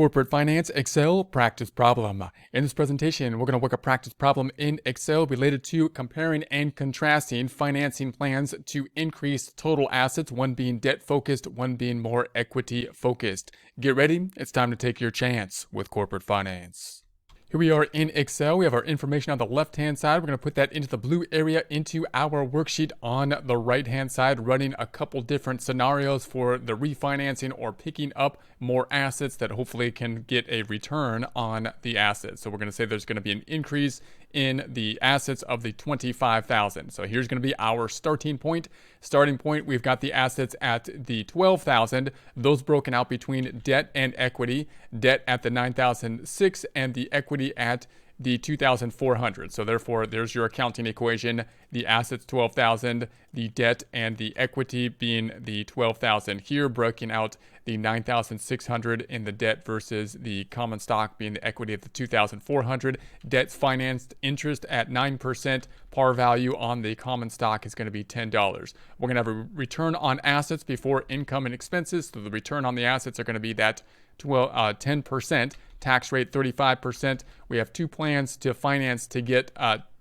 Corporate Finance Excel Practice Problem. In this presentation, we're going to work a practice problem in Excel related to comparing and contrasting financing plans to increase total assets, one being debt-focused, one being more equity-focused. Get ready, it's time to take your chance with corporate finance. Here we are in Excel. We have our information on the left-hand side. We're going to put that into the blue area into our worksheet on the right-hand side, running a couple different scenarios for the refinancing or picking up more assets that hopefully can get a return on the assets. So we're going to say there's going to be an increase in the assets of the 25,000. So here's going to be our starting point. Starting point, we've got the assets at the 12,000, those broken out between debt and equity. Debt at the 9,006 and the equity at the 2,400. So therefore, there's your accounting equation. The assets 12,000, the debt and the equity being the 12,000 here, breaking out the 9,600 in the debt versus the common stock being the equity of the 2,400. Debt's financed interest at 9%. Par value on the common stock is going to be $10. We're going to have a return on assets before income and expenses. So the return on the assets are going to be that 10%. Tax rate 35%. We have two plans to finance to get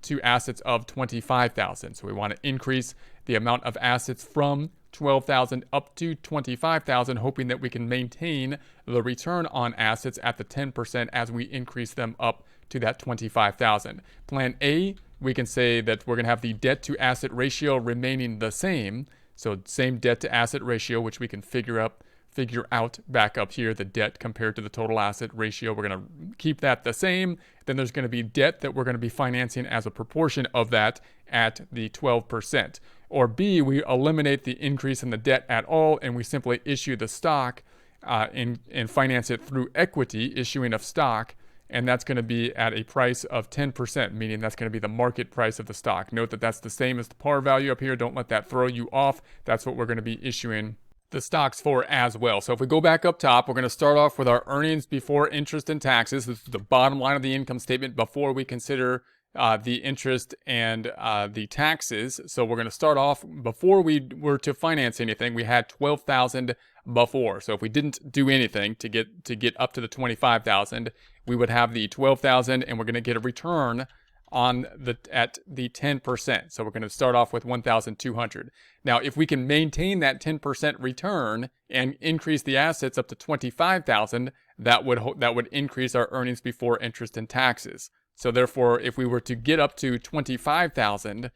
to assets of 25,000. So we want to increase the amount of assets from 12,000 up to 25,000, hoping that we can maintain the return on assets at the 10% as we increase them up to that 25,000. Plan A, we can say that we're going to have the debt to asset ratio remaining the same. So same debt to asset ratio, which we can figure out back up here, the debt compared to the total asset ratio. We're going to keep that the same. Then there's going to be debt that we're going to be financing as a proportion of that at the 12%. Or B, we eliminate the increase in the debt at all, and we simply issue the stock and finance it through equity, issuing of stock, and that's going to be at a price of 10%, meaning that's going to be the market price of the stock. Note that that's the same as the par value up here. Don't let that throw you off. That's what we're going to be issuing the stocks for as well. So if we go back up top, we're going to start off with our earnings before interest and taxes. This is the bottom line of the income statement before we consider the interest and the taxes. So we're going to start off, before we were to finance anything, we had 12,000 before. So if we didn't do anything to get up to the 25,000, we would have the 12,000, and we're going to get a return at the 10%. So we're going to start off with 1,200. Now, if we can maintain that 10% return and increase the assets up to 25,000, that would increase our earnings before interest and taxes. So therefore, if we were to get up to 25,000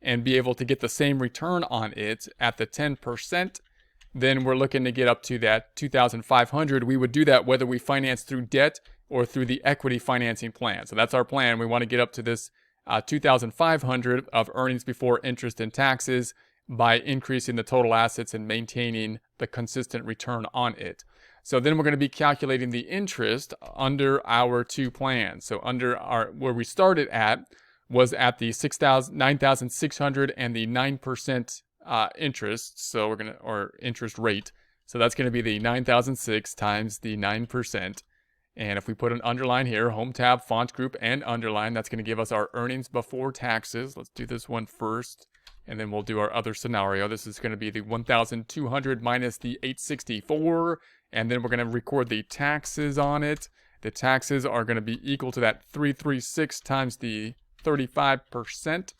and be able to get the same return on it at the 10%, then we're looking to get up to that 2,500. We would do that whether we finance through debt or through the equity financing plan. So that's our plan. We want to get up to this 2,500 of earnings before interest and taxes by increasing the total assets and maintaining the consistent return on it. So then we're going to be calculating the interest under our two plans. So under where we started at was at the 9,600 and the 9% interest. So we're going to, or interest rate. So that's going to be the 9,006 times the 9%. And if we put an underline here, home tab, font group, and underline, that's going to give us our earnings before taxes. Let's do this one first, and then we'll do our other scenario. This is going to be the 1,200 minus the 864, and then we're going to record the taxes on it. The taxes are going to be equal to that 336 times the 35%.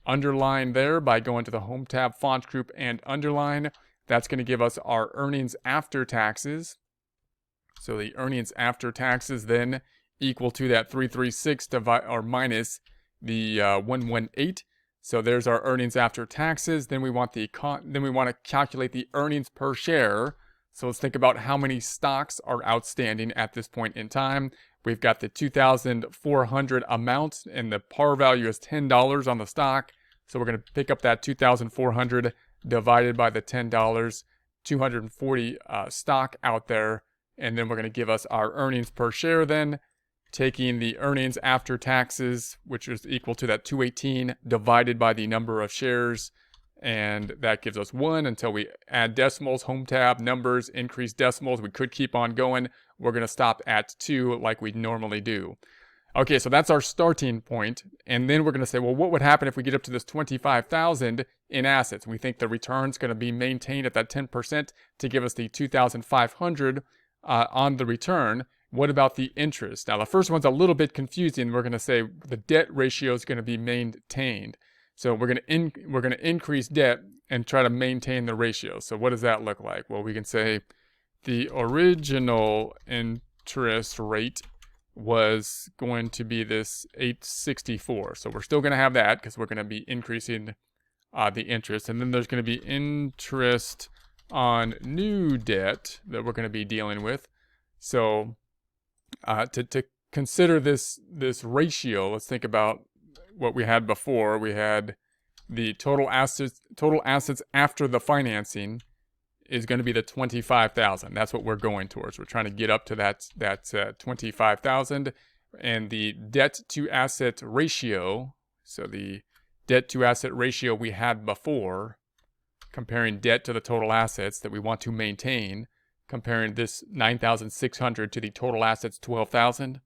Underline there by going to the home tab, font group, and underline. That's going to give us our earnings after taxes. So the earnings after taxes then equal to that 336 minus the 118. So there's our earnings after taxes. Then we want to calculate the earnings per share. So let's think about how many stocks are outstanding at this point in time. We've got the 2,400 amount, and the par value is $10 on the stock. So we're going to pick up that 2,400 divided by the $10, 240 stock out there. And then we're going to give us our earnings per share then, taking the earnings after taxes, which is equal to that 218 divided by the number of shares. And that gives us 1 until we add decimals, home tab, numbers, increase decimals. We could keep on going. We're going to stop at 2 like we normally do. Okay, so that's our starting point. And then we're going to say, well, what would happen if we get up to this 25,000 in assets? We think the return's going to be maintained at that 10% to give us the 2,500 on the return. What about the interest? Now, the first one's a little bit confusing. We're going to say the debt ratio is going to be maintained. So we're going to increase debt and try to maintain the ratio. So what does that look like? Well, we can say the original interest rate was going to be this 864. So we're still going to have that because we're going to be increasing the interest. And then there's going to be interest on new debt that we're going to be dealing with. So to consider this ratio, let's think about what we had before. We had the total assets after the financing is going to be the 25,000. That's what we're going towards. We're trying to get up to that 25,000, and the debt to asset ratio. So the debt to asset ratio we had before, comparing debt to the total assets that we want to maintain, comparing this 9,600 to the total assets 12,000.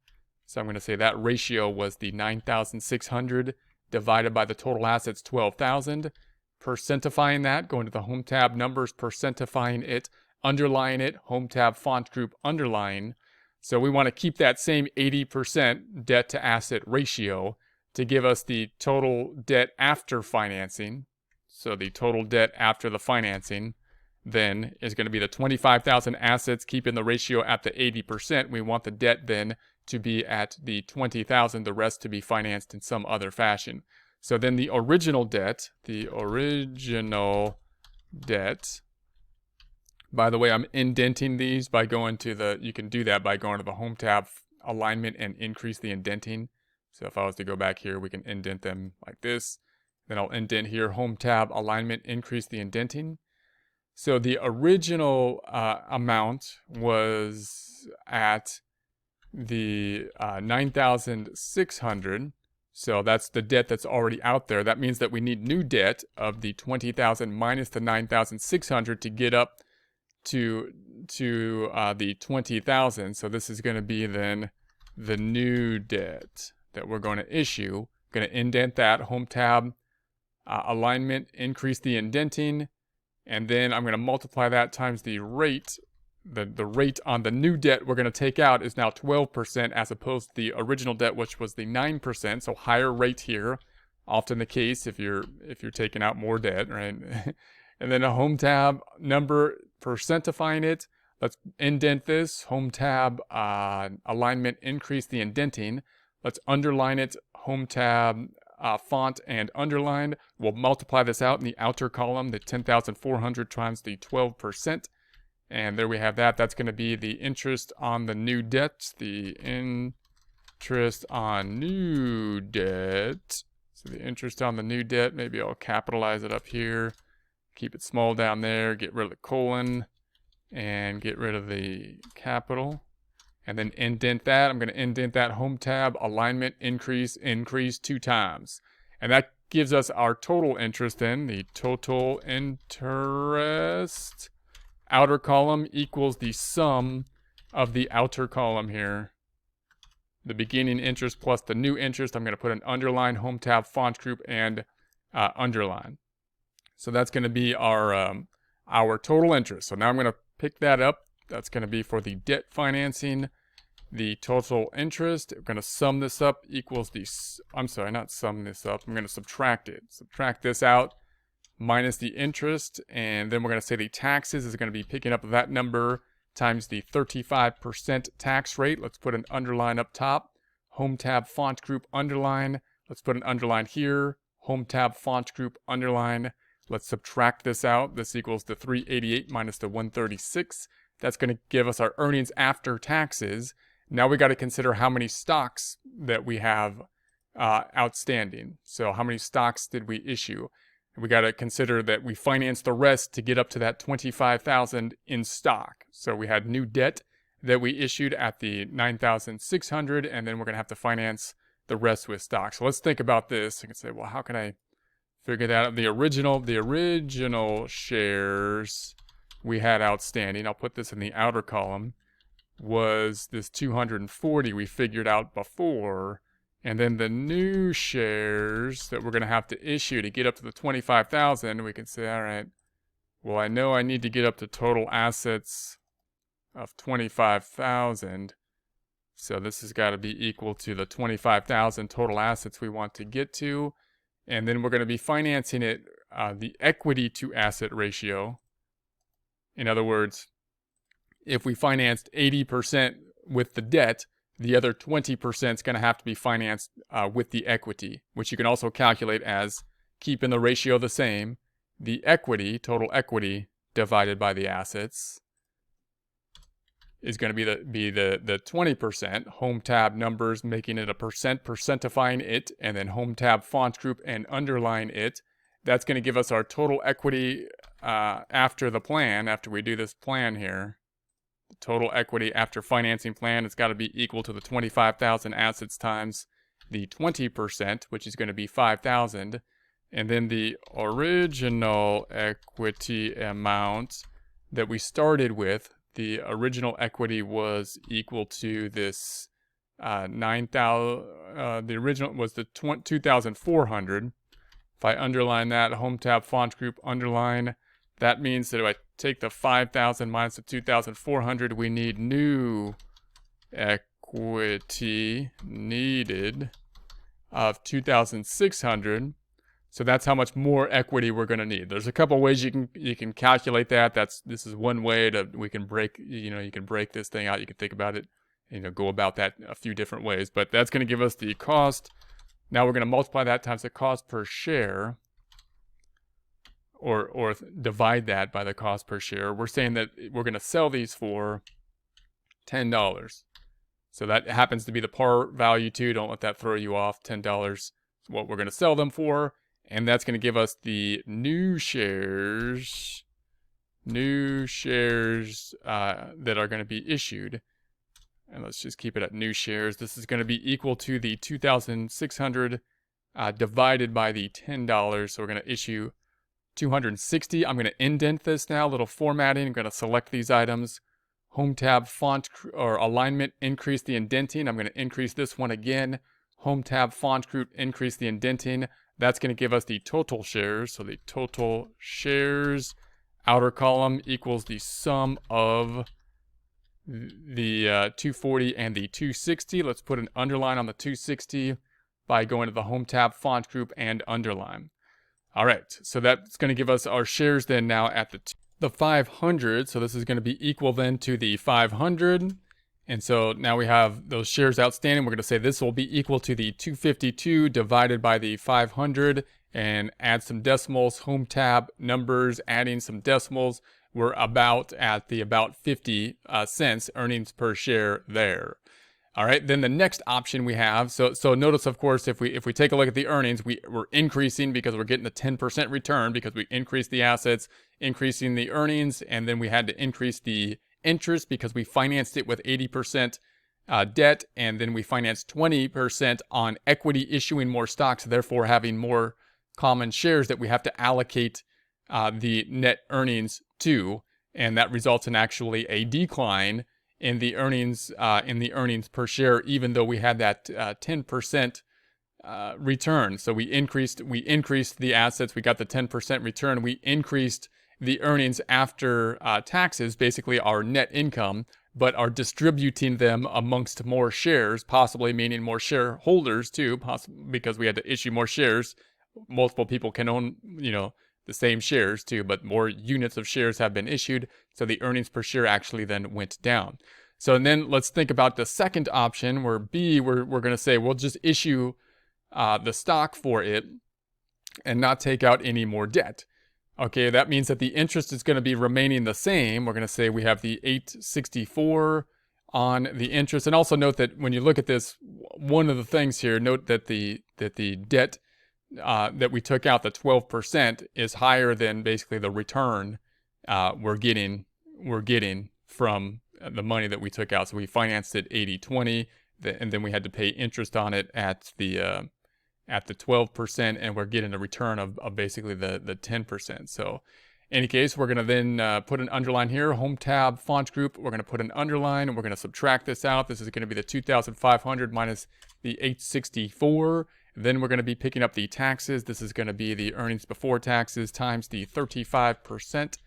So I'm going to say that ratio was the 9,600 divided by the total assets 12,000. Percentifying that, going to the Home tab numbers, percentifying it, underlying it, Home tab font group underline. So we want to keep that same 80% debt to asset ratio to give us the total debt after financing. So the total debt after the financing then is going to be the 25,000 assets, keeping the ratio at the 80%. We want the debt then to be at the 20,000, the rest to be financed in some other fashion. So then the original debt, by the way, I'm indenting these by going to you can do that by going to the Home tab alignment and increase the indenting. So if I was to go back here, we can indent them like this. Then I'll indent here, Home tab alignment, increase the indenting. So the original amount was at the 9,600. So that's the debt that's already out there. That means that we need new debt of the 20,000 minus the 9,600 to get up to the 20,000. So this is going to be then the new debt that we're going to issue. Going to indent that, Home tab alignment, increase the indenting, and then I'm going to multiply that times the rate. The rate on the new debt we're going to take out is now 12% as opposed to the original debt, which was the 9%. So higher rate here, often the case if you're taking out more debt, right? And then a Home tab number, percentifying it. Let's indent this, Home tab alignment, increase the indenting. Let's underline it, Home tab font and underline. We'll multiply this out in the outer column, the 10,400 times the 12%. And there we have that. That's going to be the interest on the new debt. The interest on new debt. So the interest on the new debt, maybe I'll capitalize it up here. Keep it small down there. Get rid of the colon. And get rid of the capital. And then indent that. I'm going to indent that Home tab alignment, increase 2 times. And that gives us our total interest then. The total interest outer column equals the sum of the outer column here. The beginning interest plus the new interest. I'm going to put an underline, Home tab font group, and underline. So that's going to be our total interest. So now I'm going to pick that up. That's going to be for the debt financing. The total interest, we're going to sum this up equals I'm going to subtract it. Subtract this out minus the interest, and then we're going to say the taxes is going to be picking up that number times the 35% tax rate. Let's put an underline up top. Home tab font group underline. Let's put an underline here. Home tab font group underline. Let's subtract this out. This equals the 388 minus the 136. That's going to give us our earnings after taxes. Now we got to consider how many stocks that we have outstanding. So how many stocks did we issue? We got to consider that we financed the rest to get up to that 25,000 in stock. So we had new debt that we issued at the 9,600, and then we're going to have to finance the rest with stock. So let's think about this. I can say, well, how can I figure that out? The original shares we had outstanding, I'll put this in the outer column, was this 240 we figured out before. And then the new shares that we're going to have to issue to get up to the 25,000, we can say, all right, well, I know I need to get up to total assets of 25,000. So this has got to be equal to the 25,000 total assets we want to get to. And then we're going to be financing it, the equity to asset ratio. In other words, if we financed 80% with the debt, the other 20% is going to have to be financed with the equity, which you can also calculate as keeping the ratio the same, the equity, total equity, divided by the assets is going to be the 20%, home tab numbers, making it a percentifying it, and then home tab font group and underline it. That's going to give us our total equity after the plan, after we do this plan here. The total equity after financing plan has got to be equal to the 25,000 assets times the 20%, which is going to be 5,000. And then the original equity amount that we started with, the original equity was equal to this 9,000. The original was the 2,400. If I underline that, home tab font group underline, that means that if I take the 5,000 minus the 2,400, we need new equity needed of 2,600. So that's how much more equity we're going to need. There's a couple ways you can calculate that. This is one way we can break, you can break this thing out. You can think about it, go about that a few different ways. But that's going to give us the cost. Now we're going to multiply that times the cost per share, or divide that by the cost per share. We're saying that we're going to sell these for $10. So that happens to be the par value too. Don't let that throw you off. $10 is what we're going to sell them for. And that's going to give us the new shares that are going to be issued. And let's just keep it at new shares. This is going to be equal to the 2,600 divided by the $10. So we're going to issue 260. I'm going to indent this now, a little formatting. I'm going to select these items. Home tab font or alignment, increase the indenting. I'm going to increase this one again. Home tab font group, increase the indenting. That's going to give us the total shares. So the total shares, outer column equals the sum of the 240 and the 260. Let's put an underline on the 260 by going to the home tab font group and underline. All right, so that's going to give us our shares then now at the 500. So this is going to be equal then to the 500. And so now we have those shares outstanding. We're going to say this will be equal to the 252 divided by the 500 and add some decimals, home tab numbers, adding some decimals. We're about at the 50 cents earnings per share there. All right, then the next option we have, so notice, of course, if we take a look at the earnings, we're increasing because we're getting the 10% return because we increased the assets, increasing the earnings, and then we had to increase the interest because we financed it with 80% debt, and then we financed 20% on equity, issuing more stocks, therefore having more common shares that we have to allocate the net earnings to, and that results in actually a decline in the earnings per share, even though we had that 10% return. So we increased the assets, we got the 10% return, we increased the earnings after taxes, basically our net income, but are distributing them amongst more shares, possibly meaning more shareholders too, because we had to issue more shares. Multiple people can own, the same shares too, but more units of shares have been issued, so the earnings per share actually then went down. So then let's think about the second option, where B, we're going to say we'll just issue the stock for it and not take out any more debt. Okay, that means that the interest is going to be remaining the same. We're going to say we have the 864 on the interest. And also note that when you look at this, one of the things here, note that the debt that we took out, the 12%, is higher than basically the return we're getting from the money that we took out. So we financed it 80-20, and then we had to pay interest on it at the 12%, and we're getting a return of basically the 10%. So in any case, we're going to then put an underline here, home tab font group. We're going to put an underline, and we're going to subtract this out. This is going to be the 2,500 minus the 864. Then we're going to be picking up the taxes. This is going to be the earnings before taxes times the 35%.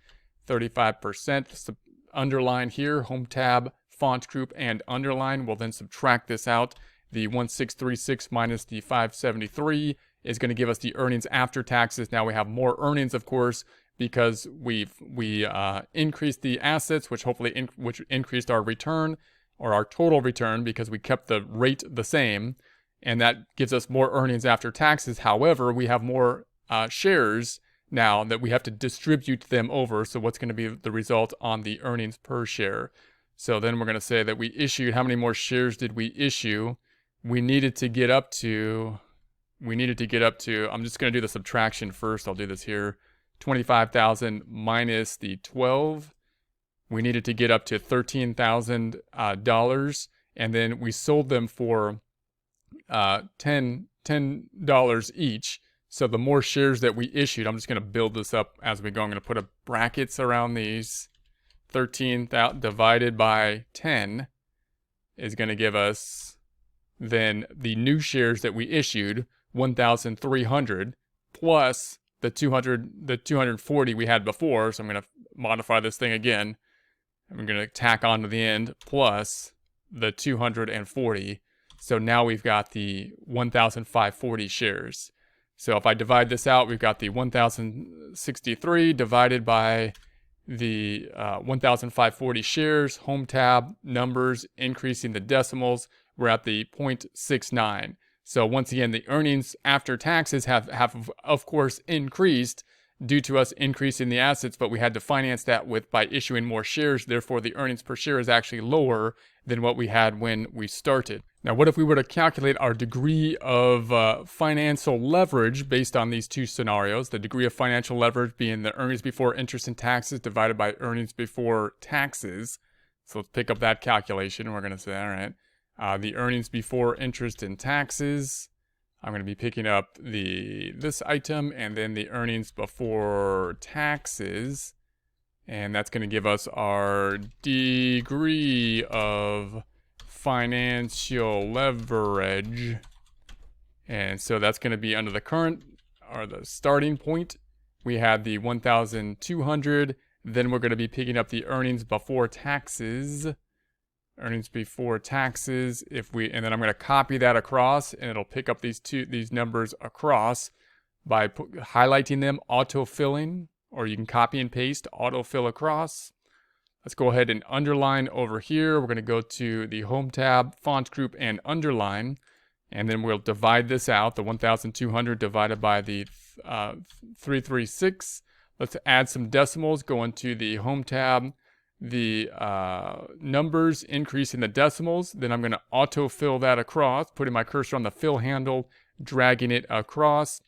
35%. Underline here, home tab font group, and underline. We'll then subtract this out. The 1636 minus the 573 is going to give us the earnings after taxes. Now we have more earnings, of course, because we increased the assets, which hopefully which increased our return, or our total return, because we kept the rate the same, and that gives us more earnings after taxes. However, we have more shares now that we have to distribute them over. So what's going to be the result on the earnings per share? So then we're going to say that we issued, how many more shares did we issue? We needed to get up to, I'm just going to do the subtraction first. I'll do this here. 25,000 minus the 12. We needed to get up to $13,000, and then we sold them for $10 each. So the more shares that we issued, I'm just going to build this up as we go. I'm going to put a brackets around these. 13,000 divided by 10 is going to give us then the new shares that we issued, 1,300, plus the 240 we had before. So I'm going to modify this thing again. I'm going to tack on to the end, plus the 240. So now we've got the 1,540 shares. So if I divide this out, we've got the 1,063 divided by the 1,540 shares, home tab, numbers, increasing the decimals. We're at the 0.69. So once again, the earnings after taxes have of course increased due to us increasing the assets, but we had to finance that by issuing more shares. Therefore, the earnings per share is actually lower than what we had when we started. Now, what if we were to calculate our degree of financial leverage based on these two scenarios? The degree of financial leverage being the earnings before interest and taxes divided by earnings before taxes. So let's pick up that calculation. We're going to say, all right, the earnings before interest and taxes. I'm going to be picking up this item and then the earnings before taxes. And that's going to give us our degree of financial leverage. And so that's going to be under the current, or the starting point. We had the 1,200. Then we're going to be picking up the earnings before taxes. Earnings before taxes. And then I'm going to copy that across, and it'll pick up these numbers across by highlighting them, autofilling, or you can copy and paste, autofill across. Let's go ahead and underline over here. We're going to go to the home tab, font group, and underline, and then we'll divide this out, the 1,200 divided by the 336. Let's add some decimals, go into the home tab, the numbers, increasing the decimals. Then I'm going to autofill that across, putting my cursor on the fill handle, dragging it across.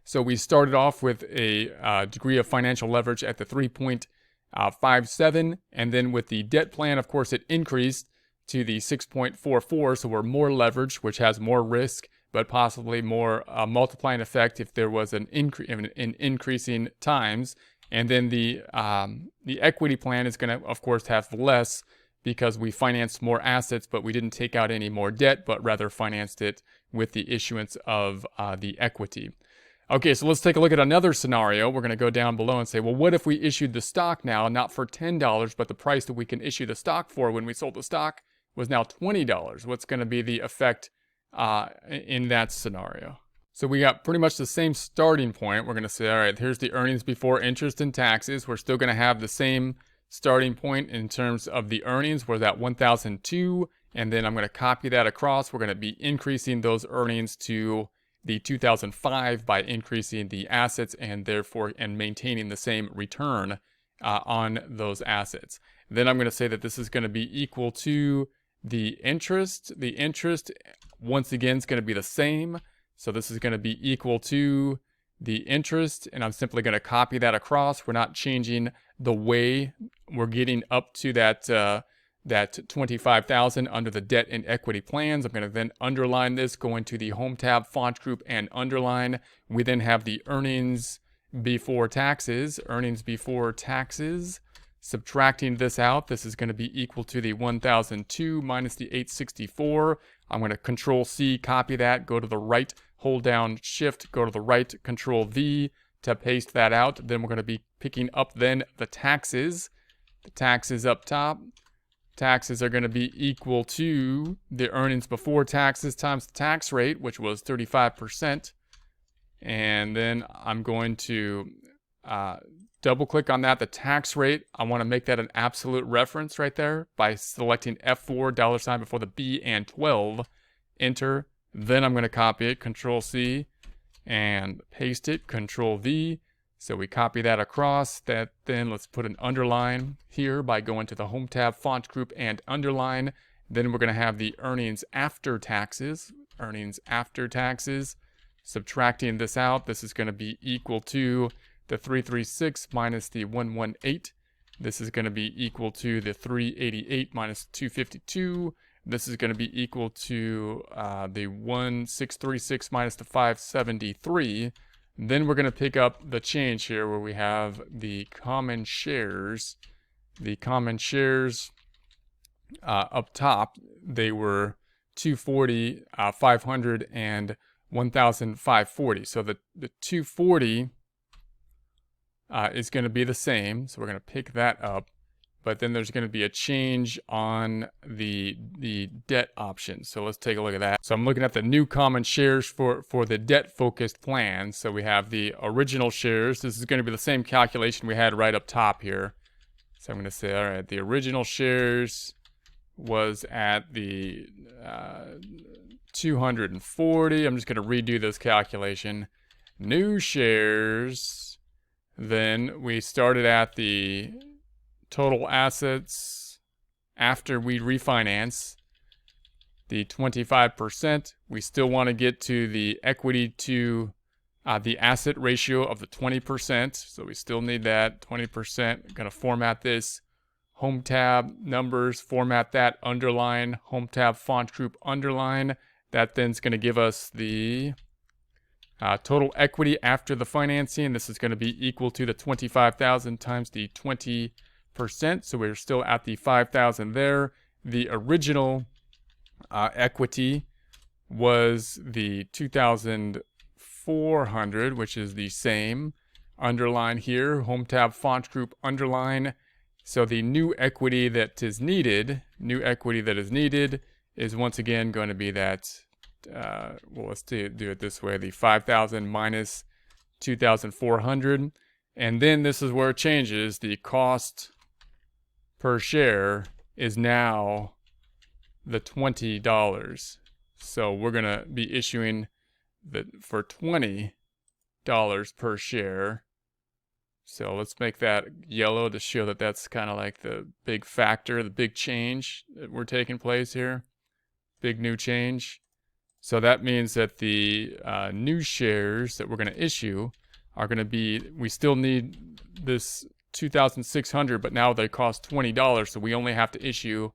So we started off with a degree of financial leverage at the 3.57, and then with the debt plan, of course, it increased to the 6.44, so we're more leveraged, which has more risk, but possibly more multiplying effect if there was an increasing times. And then the equity plan is going to, of course, have less because we financed more assets, but we didn't take out any more debt, but rather financed it with the issuance of the equity. Okay, so let's take a look at another scenario. We're going to go down below and say, well, what if we issued the stock now, not for $10, but the price that we can issue the stock for when we sold the stock was now $20? What's going to be the effect in that scenario? So we got pretty much the same starting point. We're going to say, all right, here's the earnings before interest and taxes. We're still going to have the same starting point in terms of the earnings. We're at 1,002, and then I'm going to copy that across. We're going to be increasing those earnings to the 2005 by increasing the assets and therefore maintaining the same return on those assets. Then I'm going to say that this is going to be equal to the interest. The interest, once again, is going to be the same. So this is going to be equal to the interest, and I'm simply going to copy that across. We're not changing the way we're getting up to that 25,000 under the debt and equity plans. I'm going to then underline this, go into the home tab, font group, and underline. We then have the earnings before taxes. Subtracting this out, this is going to be equal to the 1,002 minus the 864. I'm going to Control C, copy that, go to the right, hold down Shift, go to the right, Control V to paste that out. Then we're going to be picking up then the taxes up top. taxes are going to be equal to the earnings before taxes times the tax rate, which was 35%. And then I'm going to double click on that, the tax rate. I want to make that an absolute reference right there by selecting F4 $ before the B and 12, enter. Then I'm going to copy it, Control C, and paste it, Control V. So we copy that across. That then let's put an underline here by going to the Home tab, Font Group, and Underline. Then we're going to have the earnings after taxes. Subtracting this out, this is going to be equal to the 336 minus the 118. This is going to be equal to the 388 minus 252. This is going to be equal to the 1636 minus the 573. Then we're going to pick up the change here where we have the common shares. The common shares up top, they were 240, 500, and 1,540. So the 240 is going to be the same. So we're going to pick that up. But then there's going to be a change on the debt option. So let's take a look at that. So I'm looking at the new common shares for the debt-focused plan. So we have the original shares. This is going to be the same calculation we had right up top here. So I'm going to say, all right, the original shares was at the 240. I'm just going to redo this calculation. New shares, then we started at the total assets after we refinance, the 25%. We still want to get to the equity to the asset ratio of the 20%. So we still need that 20%. I'm going to format this. Home tab, numbers, format that, underline, Home tab, Font Group, underline. That then is going to give us the total equity after the financing. This is going to be equal to the 25,000 times the 20%. So we're still at the 5,000 there. The original equity was the 2,400, which is the same. Underline here, Home tab, Font Group, underline. So the new equity that is needed, is once again going to be that, well, let's do it this way, the 5,000 minus 2,400. And then this is where it changes. The cost per share is now the $20. So we're going to be issuing for $20 per share. So let's make that yellow to show that that's kind of like the big factor, the big change that we're taking place here. Big new change. So that means that the new shares that we're going to issue are going to be, we still need this 2,600, but now they cost $20, so we only have to issue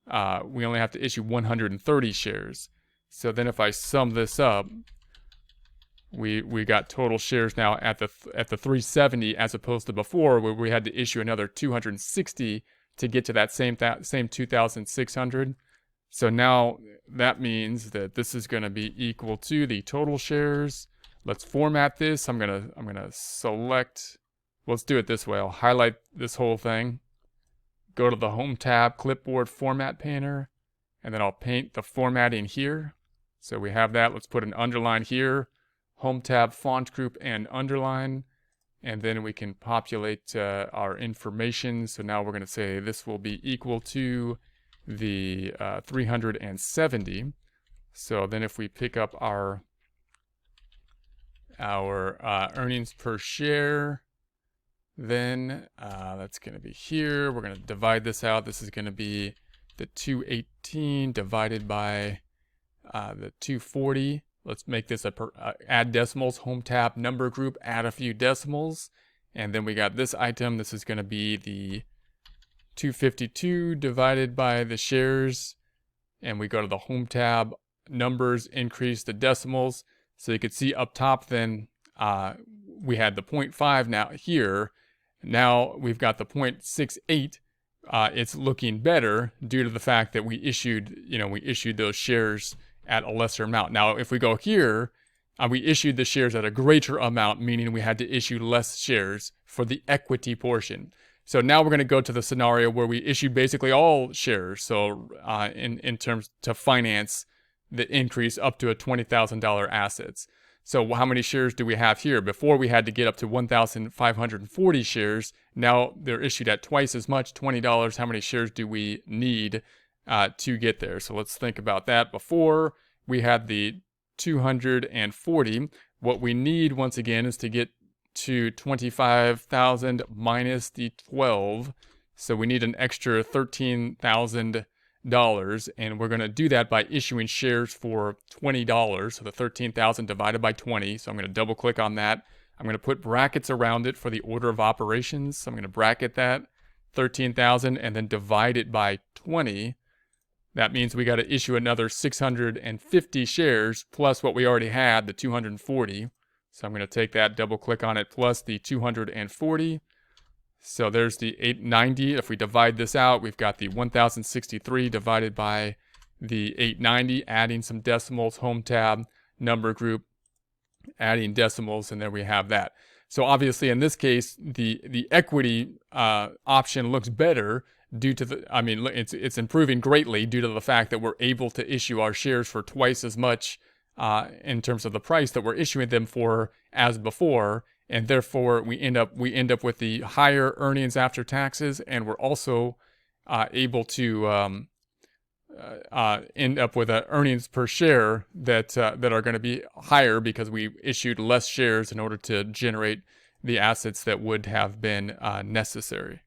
130 shares. So then if I sum this up, we got total shares now at the 370 as opposed to before where we had to issue another 260 to get to that same 2,600. So now that means that this is going to be equal to the total shares. Let's format this. I'm gonna select. Let's do it this way. I'll highlight this whole thing. Go to the Home tab, Clipboard Format Painter, and then I'll paint the formatting here. So we have that. Let's put an underline here. Home tab, Font Group, and underline. And then we can populate our information. So now we're going to say this will be equal to the 370. So then if we pick up our earnings per share, then that's going to be here. We're going to divide this out. This is going to be the 218 divided by the 240. Let's make this add decimals, Home tab, number group, add a few decimals. And then we got this item. This is going to be the 252 divided by the shares. And we go to the Home tab, numbers, increase the decimals. So you can see up top then we had the 0.5 now here. Now we've got the 0.68. It's looking better due to the fact that we issued those shares at a lesser amount. Now, if we go here, we issued the shares at a greater amount, meaning we had to issue less shares for the equity portion. So now we're going to go to the scenario where we issued basically all shares. So in terms to finance the increase up to a $20,000 assets. So how many shares do we have here? Before we had to get up to 1,540 shares. Now they're issued at twice as much, $20. How many shares do we need to get there? So let's think about that. Before we had the 240. What we need once again is to get to 25,000 minus the 12. So we need an extra $13,000, and we're going to do that by issuing shares for $20. So the 13,000 divided by 20. So I'm going to double click on that. I'm going to put brackets around it for the order of operations. So I'm going to bracket that 13,000 and then divide it by 20. That means we got to issue another 650 shares plus what we already had, the 240. So I'm going to take that, double click on it, plus the 240. So there's the 890. If we divide this out, we've got the 1063 divided by the 890, adding some decimals, home tab, number group, adding decimals, and then we have that. So obviously in this case, the equity option looks better due to the, it's improving greatly due to the fact that we're able to issue our shares for twice as much in terms of the price that we're issuing them for as before, and therefore we end up with the higher earnings after taxes, and we're also able to end up with earnings per share that are going to be higher because we issued less shares in order to generate the assets that would have been necessary.